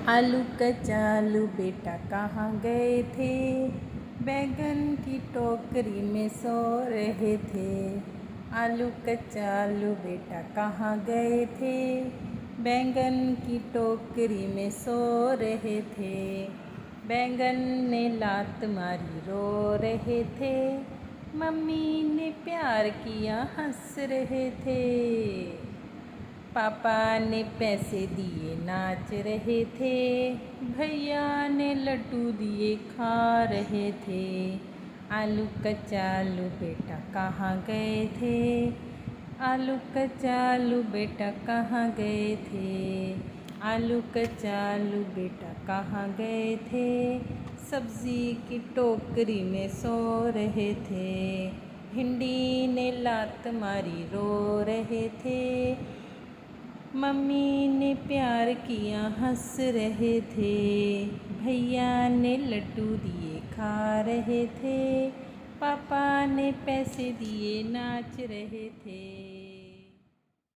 आलू कचालू बेटा कहाँ गए थे? बैगन की टोकरी में सो रहे थे। आलू कचालू बेटा कहाँ गए थे? बैंगन की टोकरी में सो रहे थे। बैंगन ने लात मारी रो रहे थे। मम्मी ने प्यार किया हंस रहे थे। पापा ने पैसे दिए नाच रहे थे। भैया ने लड्डू दिए खा रहे थे। आलू कचालू बेटा कहाँ गए थे? आलू कचालू बेटा कहाँ गए थे? आलू कचालू बेटा कहाँ गए थे? सब्जी की टोकरी में सो रहे थे। भिंडी ने लात मारी रो रहे थे। मम्मी ने प्यार किया हंस रहे थे। भैया ने लड्डू दिए खा रहे थे। पापा ने पैसे दिए नाच रहे थे।